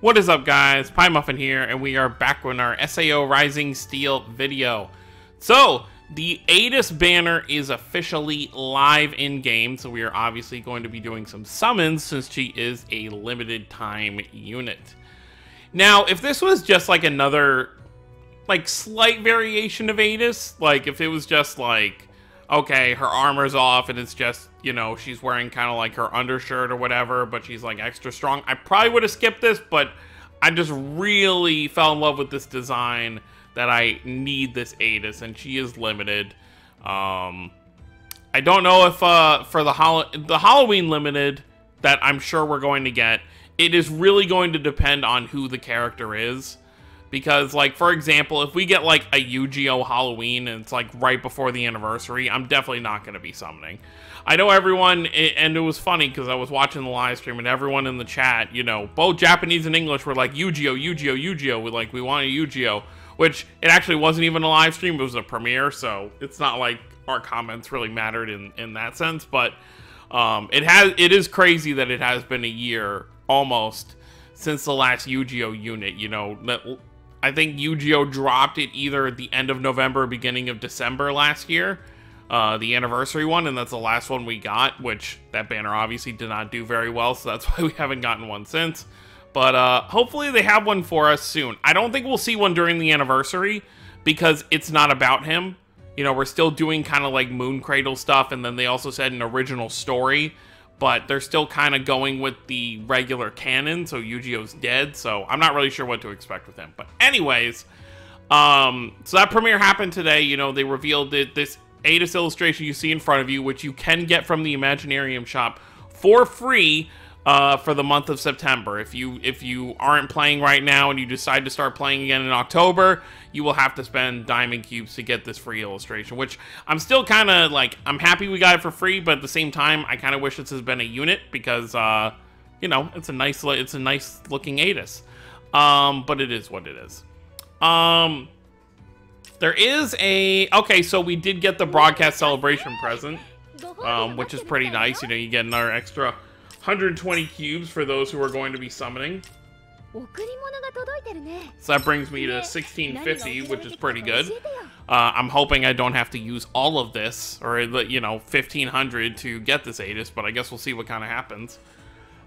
What is up, guys? Pie Muffin here, and we are back with our SAO Rising Steel video. So, the EYDIS banner is officially live in-game, so we are obviously going to be doing some summons since she is a limited time unit. Now, if this was just like another, slight variation of EYDIS, like if it was just like, okay, her armor's off and it's just, you know, she's wearing kind of like her undershirt or whatever, but she's like extra strong, I probably would have skipped this, but I just really fell in love with this design that I need this EYDIS, and she is limited. I don't know if for the Halloween limited that I'm sure we're going to get, it is really going to depend on who the character is. Because, like, for example, if we get, like, a Yu-Gi-Oh! Halloween and it's, like, right before the anniversary, I'm definitely not going to be summoning. I know everyone, and it was funny because I was watching the live stream and everyone in the chat, you know, both Japanese and English were like, Yu-Gi-Oh! Yu-Gi-Oh! Yu-Gi-Oh! We want a Yu-Gi-Oh! Which, it actually wasn't even a live stream, it was a premiere, so it's not like our comments really mattered in that sense, but it is crazy that it has been a year, almost, since the last Yu-Gi-Oh! Unit, you know. I think Yu-Gi-Oh! Dropped it either at the end of November or beginning of December last year, the anniversary one, and that's the last one we got, which that banner obviously did not do very well, so that's why we haven't gotten one since. But hopefully they have one for us soon. I don't think we'll see one during the anniversary, because it's not about him. You know, we're still doing kind of like Moon Cradle stuff, and then they also said an original story, but they're still kind of going with the regular canon, so Yu-Gi-Oh's dead, so I'm not really sure what to expect with him. But anyways, so that premiere happened today. You know, they revealed this EYDIS illustration you see in front of you, which you can get from the Imaginarium shop for free for the month of September. If you aren't playing right now and you decide to start playing again in October, you will have to spend diamond cubes to get this free illustration, which I'm still kind of like, I'm happy we got it for free, but at the same time, I kind of wish this has been a unit because, you know, it's a nice looking EYDIS. But it is what it is. There is okay, so we did get the broadcast celebration present, which is pretty nice. You know, you get another extra 120 cubes for those who are going to be summoning. So that brings me to 1650, which is pretty good. I'm hoping I don't have to use all of this, or, you know, 1500 to get this EYDIS, but I guess we'll see what kind of happens.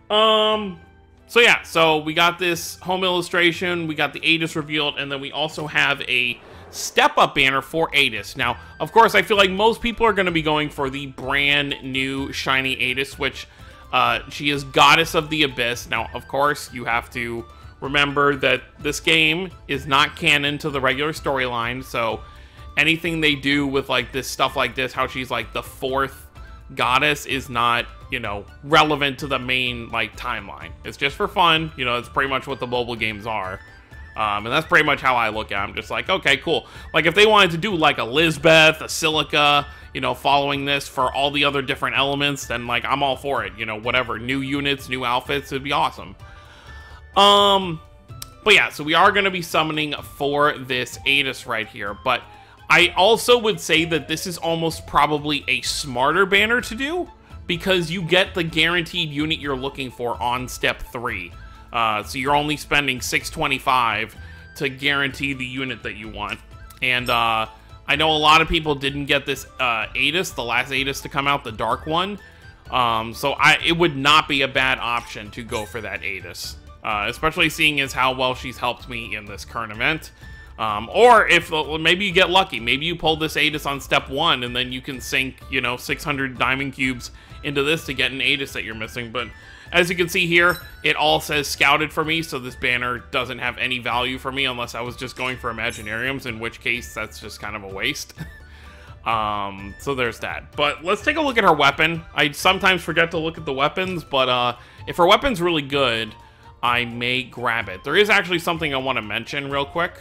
So yeah, so we got this home illustration, we got the EYDIS revealed, and then we also have a step-up banner for EYDIS. Now, of course, I feel like most people are going to be going for the brand new shiny EYDIS, which she is Goddess of the Abyss. Now, of course, you have to remember that this game is not canon to the regular storyline, so anything they do with, like, this stuff like this, how she's, like, the fourth goddess, is not, you know, relevant to the main, like, timeline. It's just for fun. You know, it's pretty much what the mobile games are. And that's pretty much how I look at it. I'm just like, okay, cool. Like, if they wanted to do, like, a Lisbeth, a Silica, you know, following this for all the other different elements, then, like, I'm all for it. You know, whatever. New units, new outfits, it'd be awesome. But yeah, so we are going to be summoning for this EYDIS right here. But I also would say that this is almost probably a smarter banner to do, because you get the guaranteed unit you're looking for on step 3. So you're only spending 625 to guarantee the unit that you want. And I know a lot of people didn't get this EYDIS, the last EYDIS to come out, the dark one. So it would not be a bad option to go for that EYDIS. Especially seeing as how well she's helped me in this current event. Or if maybe you get lucky, maybe you pull this EYDIS on step 1 and then you can sink, you know, 600 diamond cubes into this to get an EYDIS that you're missing. But as you can see here, it all says scouted for me, so this banner doesn't have any value for me unless I was just going for Imaginariums, in which case that's just kind of a waste. So there's that. But let's take a look at her weapon. I sometimes forget to look at the weapons, but if her weapon's really good, I may grab it. There is actually something I want to mention real quick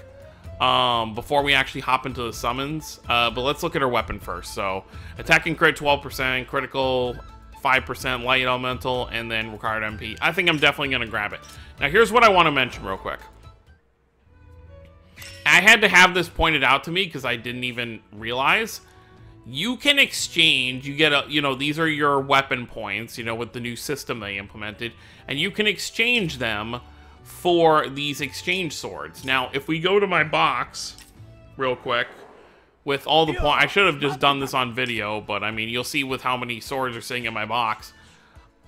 before we actually hop into the summons. But let's look at her weapon first. So, attack and crit 12%, critical 5%, light elemental, and then required MP. I think I'm definitely going to grab it. Now, here's what I want to mention real quick. I had to have this pointed out to me because I didn't even realize. You can exchange, you get a, you know, these are your weapon points, you know, with the new system they implemented, and you can exchange them for these exchange swords. Now, if we go to my box real quick, with all the points, I should have just done this on video, but I mean, you'll see with how many swords are sitting in my box.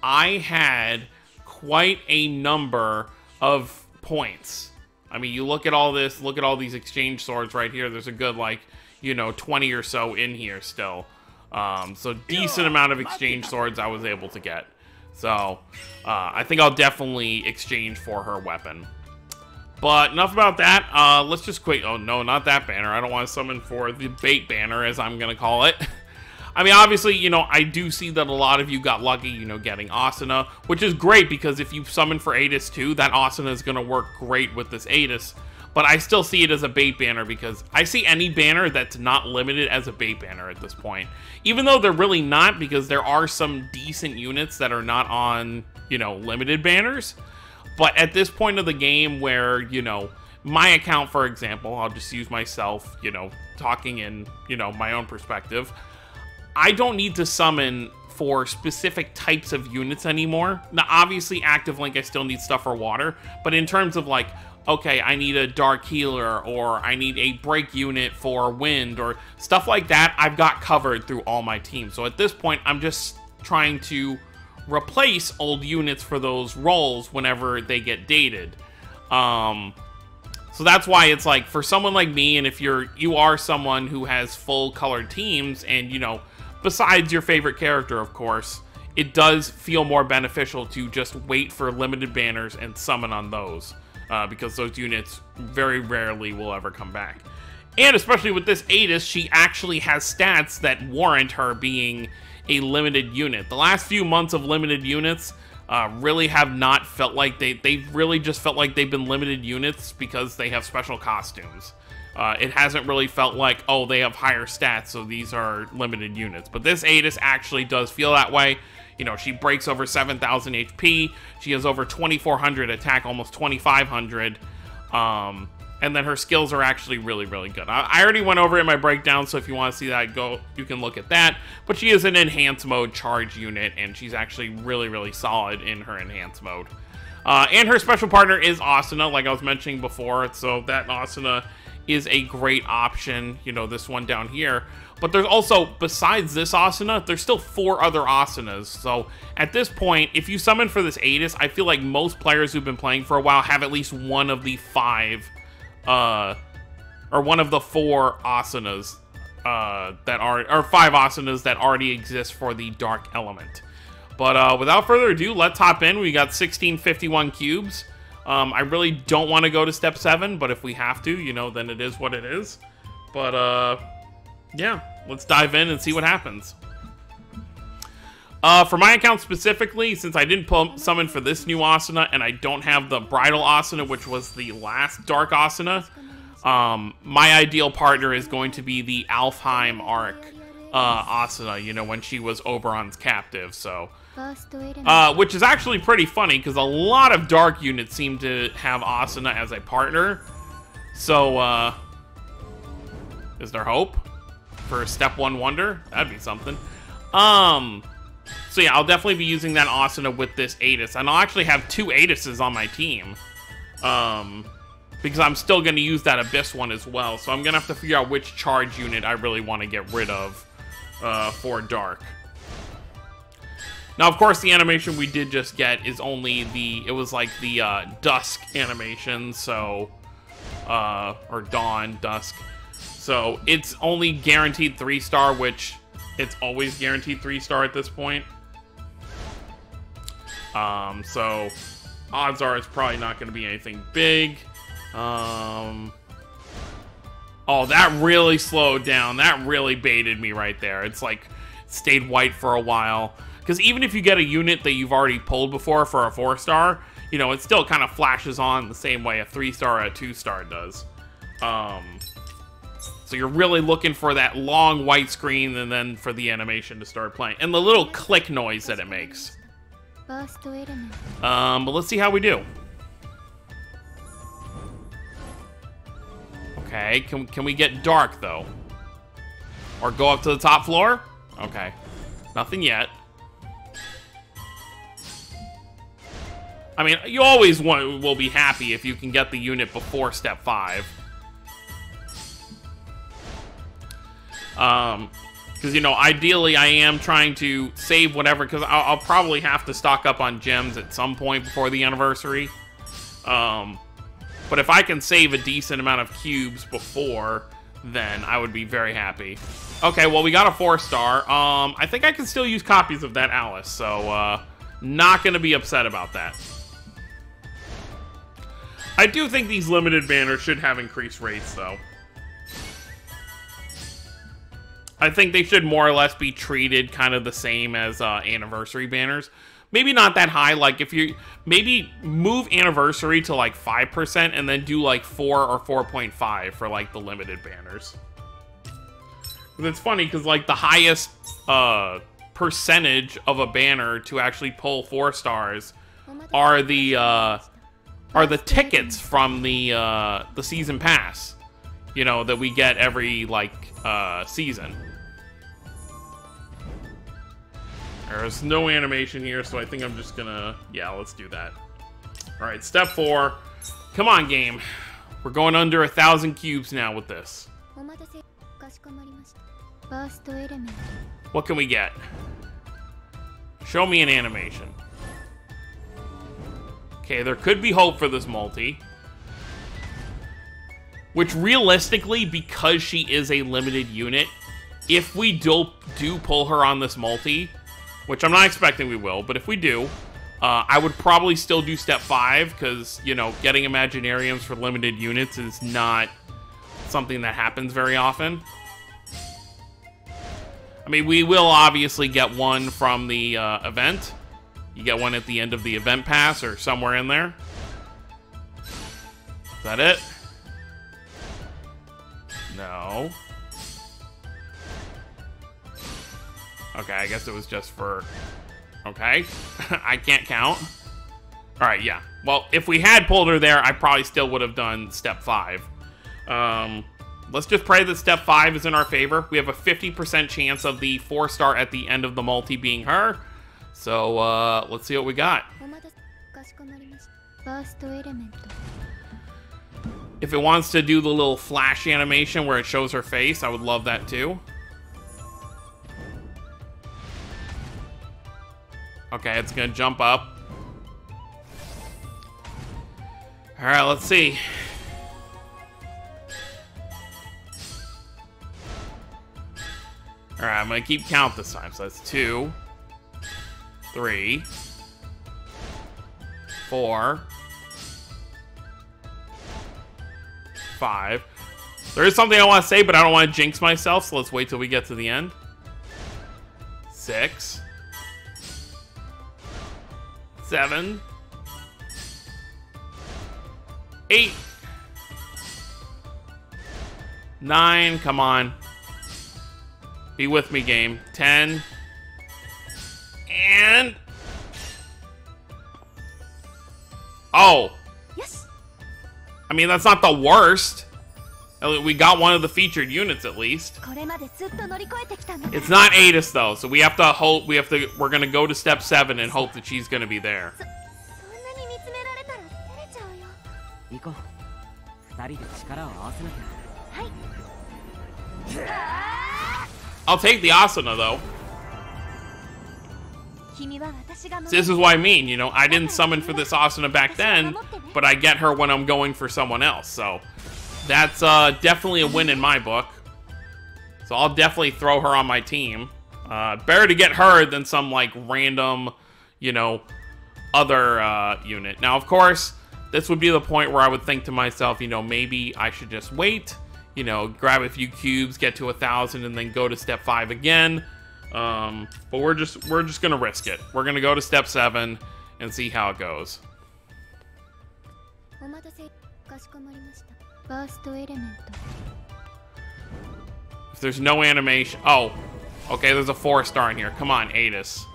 I had quite a number of points. I mean, you look at all this, look at all these exchange swords right here. There's a good, like, you know, 20 or so in here still. So decent amount of exchange swords I was able to get. So, I think I'll definitely exchange for her weapon. But enough about that. Let's just quit. Oh, no, not that banner. I don't want to summon for the bait banner, as I'm going to call it. I mean, obviously, you know, I do see that a lot of you got lucky, you know, getting Asuna, which is great because if you summon for EYDIS too, that Asuna is going to work great with this EYDIS. But I still see it as a bait banner because I see any banner that's not limited as a bait banner at this point. Even though they're really not, because there are some decent units that are not on, you know, limited banners. But at this point of the game where, you know, my account, for example, I'll just use myself, you know, talking in, you know, my own perspective. I don't need to summon for specific types of units anymore. Now, obviously, Active Link, I still need stuff for water. But in terms of, like, okay, I need a Dark Healer, or I need a break unit for wind, or stuff like that, I've got covered through all my teams. So at this point, I'm just trying to replace old units for those roles whenever they get dated. So that's why it's like, for someone like me, and if you are someone who has full colored teams, and, you know, besides your favorite character, of course, it does feel more beneficial to just wait for limited banners and summon on those. Because those units very rarely will ever come back. And especially with this EYDIS, she actually has stats that warrant her being a limited unit. The last few months of limited units really have not felt like they've really just felt like they've been limited units because they have special costumes. It hasn't really felt like, oh, they have higher stats, so these are limited units. But this EYDIS actually does feel that way. You know, she breaks over 7,000 HP. She has over 2,400 attack, almost 2,500. And then her skills are actually really, really good. I already went over it in my breakdown, so if you want to see that, you can look at that. But she is an enhanced mode charge unit, and she's actually really, really solid in her enhanced mode. And her special partner is Asuna, like I was mentioning before. So that Asuna is a great option, you know, this one down here. But there's also, besides this Asuna, there's still 4 other Asunas. So at this point, if you summon for this EYDIS, I feel like most players who've been playing for a while have at least one of the 5, or one of the 4 Asunas that are, or 5 Asunas that already exist for the Dark Element. But without further ado, let's hop in. We got 1651 cubes. I really don't want to go to step 7, but if we have to, you know, then it is what it is. But, yeah, let's dive in and see what happens. For my account specifically, since I didn't summon for this new Asuna, and I don't have the Bridal Asuna, which was the last Dark Asuna, my ideal partner is going to be the Alfheim arc Asuna, you know, when she was Oberon's captive, so... which is actually pretty funny, because a lot of Dark units seem to have Asuna as a partner. So, is there hope for Step 1 Wonder? That'd be something. So yeah, I'll definitely be using that Asuna with this EYDIS. And I'll actually have 2 EYDISes on my team. Because I'm still going to use that Abyss one as well. So I'm going to have to figure out which charge unit I really want to get rid of for Dark. Now, of course, the animation we did just get is only the... It was like the Dusk animation, so... or Dawn, Dusk. So it's only guaranteed 3-star, which it's always guaranteed 3-star at this point. So odds are it's probably not going to be anything big. Oh, that really slowed down. That really baited me right there. It's like stayed white for a while. Because even if you get a unit that you've already pulled before for a 4-star, you know, it still kind of flashes on the same way a 3-star or a 2-star does. So you're really looking for that long white screen and then for the animation to start playing. And the little click noise that it makes. But let's see how we do. Okay, can we get Dark, though? Or go up to the top floor? Okay. Nothing yet. I mean, you always will be happy if you can get the unit before step 5. Because, you know, ideally I am trying to save whatever, because I'll probably have to stock up on gems at some point before the anniversary. But if I can save a decent amount of cubes before, then I would be very happy. Okay, well, we got a 4-star. I think I can still use copies of that Alice, so, not gonna be upset about that. I do think these limited banners should have increased rates, though. I think they should more or less be treated kind of the same as anniversary banners. Maybe not that high, like if you maybe move anniversary to like 5% and then do like 4 or 4.5 for like the limited banners. It's funny because like the highest percentage of a banner to actually pull 4 stars are the tickets from the season pass, you know, that we get every like season. There's no animation here, so I think I'm just gonna... Yeah, let's do that. Alright, step 4. Come on, game. We're going under 1,000 cubes now with this. What can we get? Show me an animation. Okay, there could be hope for this multi. Which, realistically, because she is a limited unit, if we do pull her on this multi... Which I'm not expecting we will, but if we do, I would probably still do step 5, because, you know, getting Imaginariums for limited units is not something that happens very often. I mean, we will obviously get one from the event. You get one at the end of the event pass, or somewhere in there. Is that it? No. Okay, I guess it was just for... Okay. I can't count. Alright, yeah. Well, if we had pulled her there, I probably still would have done step 5. Let's just pray that step 5 is in our favor. We have a 50% chance of the 4-star at the end of the multi being her. So, let's see what we got. If it wants to do the little flash animation where it shows her face, I would love that too. Okay, it's gonna jump up. Alright, let's see. Alright, I'm gonna keep count this time. So that's 2, 3, 4, 5. There is something I want to say, but I don't want to jinx myself, so let's wait till we get to the end. 6, 7, 8, 9, come on. Be with me, game. 10, and... Oh! Yes. I mean, that's not the worst. We got one of the featured units, at least. It's not EYDIS, though, so we have to hope, we're gonna go to step 7 and hope that she's gonna be there. I'll take the Asuna, though. This is what I mean, you know, I didn't summon for this Asuna back then, but I get her when I'm going for someone else, so... That's definitely a win in my book. So I'll definitely throw her on my team. Better to get her than some, like, random, you know, other unit. Now, of course, this would be the point where I would think to myself, you know, maybe I should just wait, you know, grab a few cubes, get to 1,000, and then go to step 5 again. But we're just gonna risk it. We're gonna go to step 7 and see how it goes. If there's no animation... Oh, okay, there's a 4-star in here. Come on, EYDIS.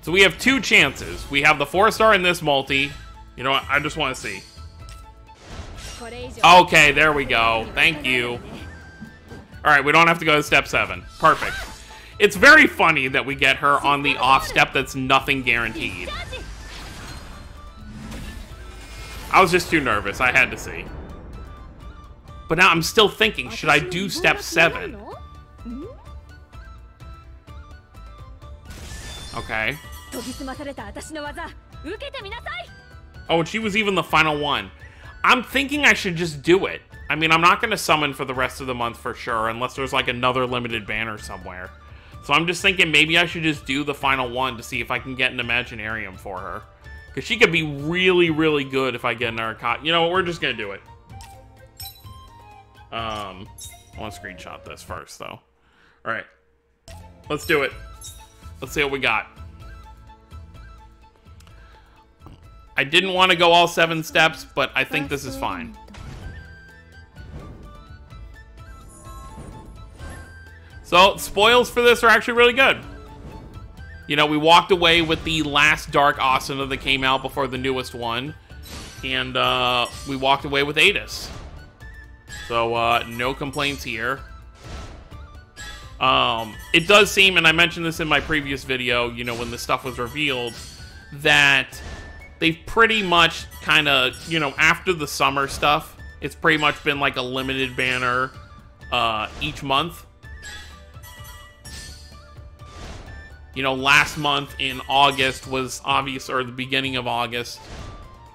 So we have 2 chances. We have the 4-star in this multi. You know what? I just want to see. Okay, there we go. Thank you. Alright, we don't have to go to step 7. Perfect. It's very funny that we get her on the off step that's nothing guaranteed. I was just too nervous. I had to see. But now I'm still thinking, should I do step 7? Okay. Oh, and she was even the final one. I'm thinking I should just do it. I mean, I'm not going to summon for the rest of the month for sure, unless there's like another limited banner somewhere. So I'm just thinking maybe I should just do the final one to see if I can get an Imaginarium for her. Because she could be really, really good if I get an Arcot. You know what, we're just going to do it. I want to screenshot this first, though. Alright. Let's do it. Let's see what we got. I didn't want to go all 7 steps, but I think this is fine. So, spoils for this are actually really good. You know, we walked away with the last Dark Asuna that came out before the newest one. And we walked away with EYDIS. So, no complaints here. It does seem, and I mentioned this in my previous video, you know, when this stuff was revealed, that they've pretty much kind of, you know, after the summer stuff, it's pretty much been like a limited banner each month. You know, last month in August was obvious, or the beginning of August.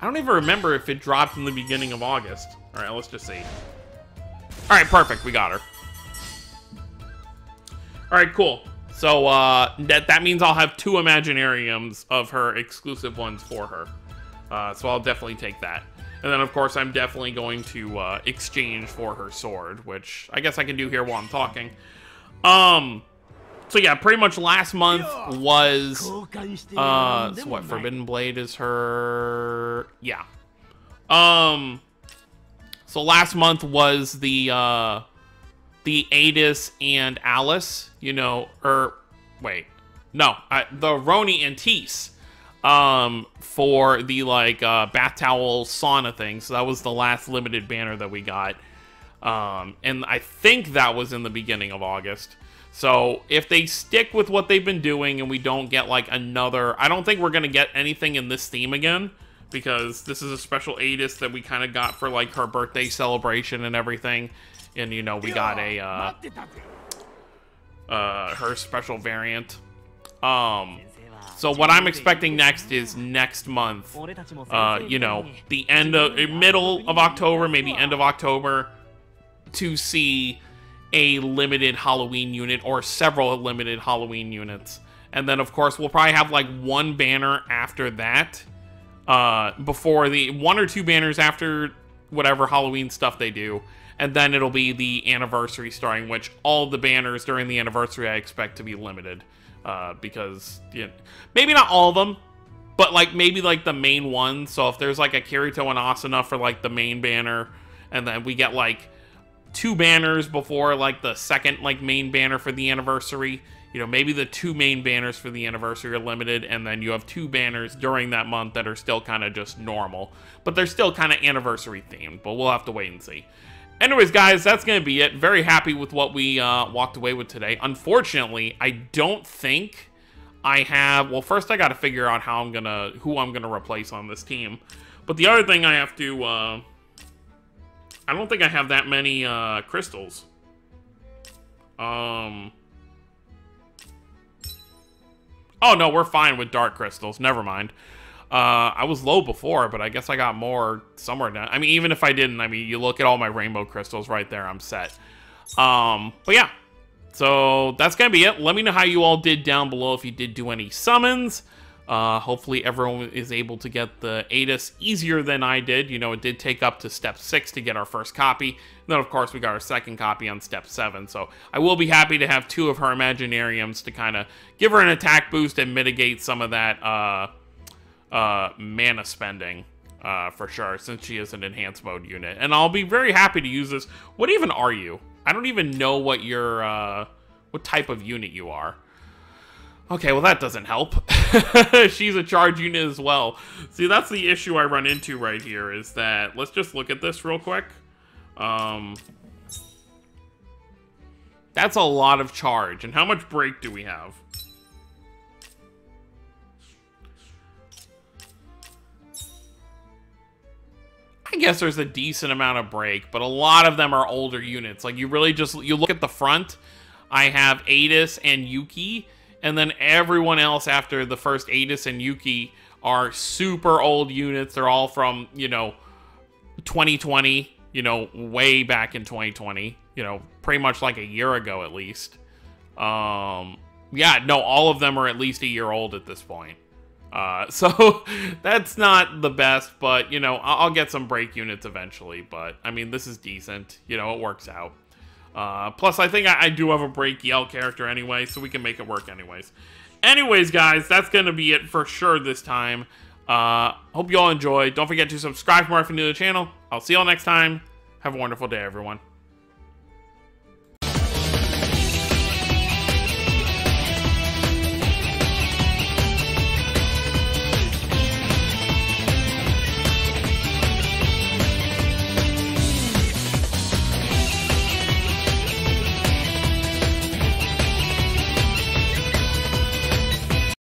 I don't even remember if it dropped in the beginning of August. All right, let's just see. All right, perfect. We got her. All right, cool. So that means I'll have 2 Imaginariums of her exclusive ones for her. So I'll definitely take that. And then, of course, I'm definitely going to exchange for her sword, which I guess I can do here while I'm talking. So yeah, pretty much last month was, so what, Forbidden Blade is her, yeah. So last month was the EYDIS and Alice, you know, or, wait, no, the Roni and Tease, for the, like, bath towel sauna thing. So that was the last limited banner that we got. And I think that was in the beginning of August. So, if they stick with what they've been doing and we don't get, like, another... I don't think we're going to get anything in this theme again, because this is a special EYDIS that we kind of got for, like, her birthday celebration and everything. And, you know, we got a, her special variant. So, what I'm expecting next is next month, you know, the end of... middle of October, maybe end of October, to see a limited Halloween unit or several limited Halloween units. And then, of course, we'll probably have, like, 1 banner after that. Before the 1 or 2 banners after whatever Halloween stuff they do. And then it'll be the anniversary starting, which all the banners during the anniversary I expect to be limited. Because, you know, maybe not all of them, but, like, maybe, like, the main ones. So if there's, like, a Kirito and Asuna for, like, the main banner, and then we get, like, 2 banners before, like, the second, like, main banner for the anniversary. You know, maybe the 2 main banners for the anniversary are limited, and then you have 2 banners during that month that are still kind of just normal. But they're still kind of anniversary themed, but we'll have to wait and see. Anyways, guys, that's going to be it. Very happy with what we walked away with today. Unfortunately, I don't think I have... Well, first I got to figure out who I'm going to replace on this team. But the other thing I have to... I don't think I have that many crystals. Oh, no, we're fine with dark crystals. Never mind. I was low before, but I guess I got more somewhere down. I mean, even if I didn't, I mean, you look at all my rainbow crystals right there, I'm set. But yeah. So that's going to be it. Let me know how you all did down below if you did do any summons. Hopefully everyone is able to get the EYDIS easier than I did. You know, it did take up to step 6 to get our first copy. And then, of course, we got our second copy on step 7. So I will be happy to have 2 of her Imaginariums to kind of give her an attack boost and mitigate some of that mana spending for sure, since she is an enhanced mode unit. And I'll be very happy to use this. What even are you? I don't even know what your what type of unit you are. Okay, well, that doesn't help. She's a charge unit as well. See, that's the issue I run into right here, is that... Let's just look at this real quick. That That's a lot of charge. And how much break do we have? I guess there's a decent amount of break, but a lot of them are older units. Like, you really just, you look at the front, I have EYDIS and Yuki, and then everyone else after the first EYDIS and Yuki are super old units. They're all from, you know, 2020, you know, way back in 2020, you know, pretty much like a year ago at least. Yeah, no, all of them are at least a year old at this point. So that's not the best, but, you know, I'll get some break units eventually, but, I mean, this is decent. You know, it works out. Plus, I think I do have a break yell character anyway, so we can make it work anyways. Anyways, guys, that's gonna be it for sure this time. Hope you all enjoyed. Don't forget to subscribe for more if you're new to the channel. I'll see you all next time. Have a wonderful day, everyone.